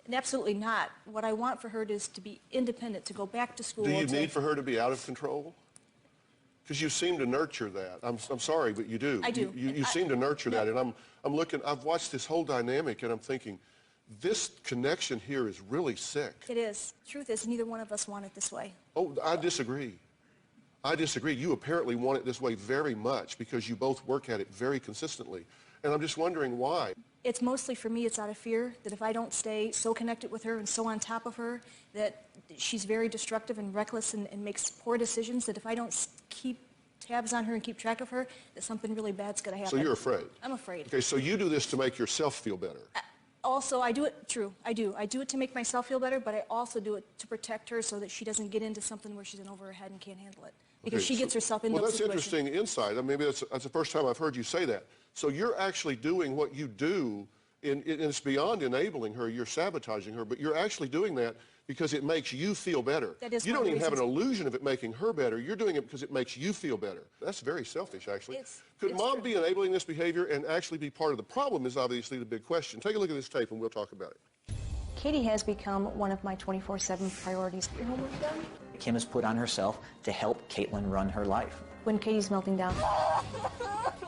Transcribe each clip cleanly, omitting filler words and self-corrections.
And absolutely not. What I want for her is to be independent, to go back to school. Do you need for her to be out of control? Because you seem to nurture that. I'm sorry, but you do. I do. You seem to nurture that, and I'm looking. I've watched this whole dynamic, and I'm thinking, this connection here is really sick. It is. Truth is, neither one of us want it this way. Oh, I disagree. I disagree. You apparently want it this way very much because you both work at it very consistently, and I'm just wondering why. It's mostly for me, it's out of fear that if I don't stay so connected with her and so on top of her, that she's very destructive and reckless and makes poor decisions, that if I don't keep tabs on her and keep track of her, that something really bad's going to happen. So you're afraid? I'm afraid. Okay, so you do this to make yourself feel better. Also, I do it, true, I do. I do it to make myself feel better, but I also do it to protect her so that she doesn't get into something where she's in over her head and can't handle it. Because she gets herself into those situations. Well, that's interesting insight. I mean, maybe that's the first time I've heard you say that. So you're actually doing what you do, and it's beyond enabling her, you're sabotaging her, but you're actually doing that because it makes you feel better. That is you one don't of the even have an reasons. illusion of it making her better. You're doing it because it makes you feel better. That's very selfish, actually. Could Mom be enabling this behavior and actually be part of the problem is obviously the big question. Take a look at this tape and we'll talk about it. Katie has become one of my 24/7 priorities. Your homework done? Kim has put on herself to help Caitlin run her life. When Katie's melting down,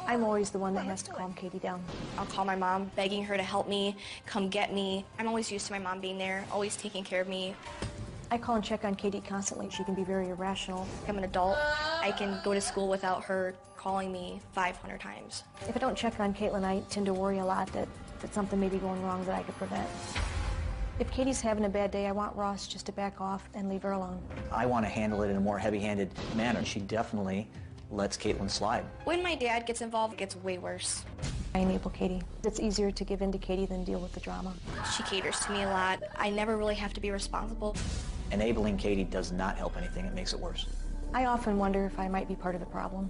I'm always the one that has to calm Katie down. I'll call my mom, begging her to help me, come get me. I'm always used to my mom being there, always taking care of me. I call and check on Katie constantly. She can be very irrational. I'm an adult. I can go to school without her calling me 500 times. If I don't check on Caitlin, I tend to worry a lot that something may be going wrong that I could prevent. If Katie's having a bad day, I want Ross just to back off and leave her alone. I want to handle it in a more heavy-handed manner. She definitely lets Caitlin slide. When my dad gets involved, it gets way worse. I enable Katie. It's easier to give in to Katie than deal with the drama. She caters to me a lot. I never really have to be responsible. Enabling Katie does not help anything. It makes it worse. I often wonder if I might be part of the problem.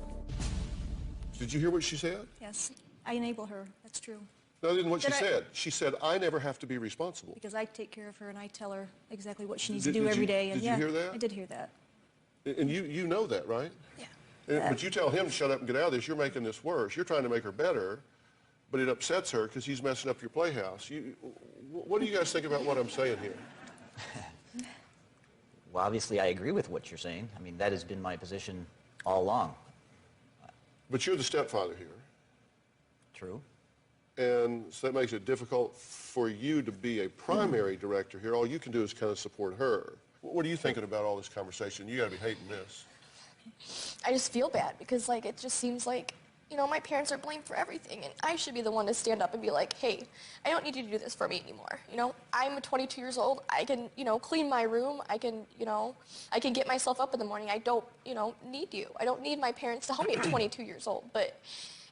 Did you hear what she said? Yes, I enable her. That's true. No, that isn't what she said. She said, I never have to be responsible. Because I take care of her and I tell her exactly what she needs to do every day. Did you hear that? I did hear that. And you know that, right? Yeah. But you tell him to shut up and get out of this. You're making this worse. You're trying to make her better, but it upsets her because he's messing up your playhouse. What do you guys think about what I'm saying here? Well, obviously, I agree with what you're saying. I mean, that has been my position all along. But you're the stepfather here. True. And so that makes it difficult for you to be a primary director here. All you can do is kind of support her. What are you thinking about all this conversation? You got to be hating this. I just feel bad because, like, it just seems like, you know, my parents are blamed for everything, and I should be the one to stand up and be like, hey, I don't need you to do this for me anymore. You know, I'm 22 years old. I can, you know, clean my room. I can, you know, I can get myself up in the morning. I don't, you know, need you. I don't need my parents to help me at 22 years old. But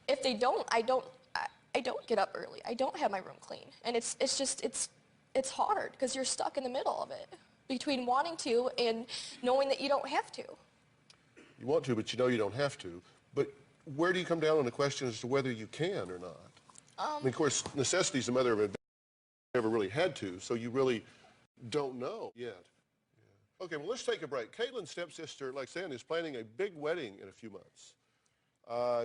if they don't, I don't get up early. I don't have my room clean. And it's hard because you're stuck in the middle of it between wanting to and knowing that you don't have to. You want to, but you know you don't have to. But where do you come down on the question as to whether you can or not? I mean, of course, necessity is the mother of invention. You never really had to, so you really don't know yet. Yeah. Okay, well, let's take a break. Caitlin's stepsister, like saying, is planning a big wedding in a few months.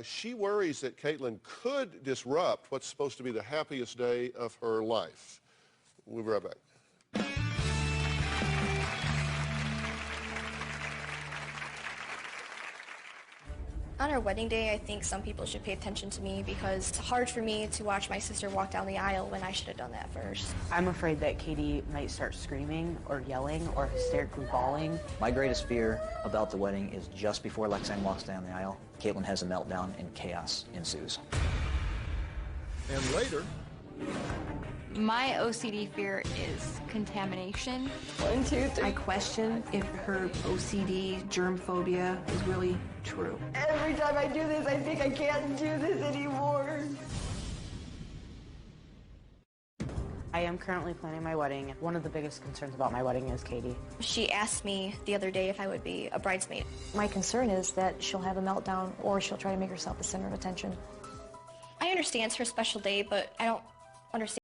She worries that Caitlin could disrupt what's supposed to be the happiest day of her life. We'll be right back. On our wedding day, I think some people should pay attention to me because it's hard for me to watch my sister walk down the aisle when I should have done that first. I'm afraid that Katie might start screaming or yelling or hysterically bawling. My greatest fear about the wedding is just before Lexanne walks down the aisle, Caitlin has a meltdown and chaos ensues. And later... My OCD fear is contamination. 1, 2, 3. I question if her OCD germ phobia is really true. Every time I do this, I think I can't do this anymore. I am currently planning my wedding. One of the biggest concerns about my wedding is Katie. She asked me the other day if I would be a bridesmaid. My concern is that she'll have a meltdown or she'll try to make herself the center of attention. I understand it's her special day, but I don't understand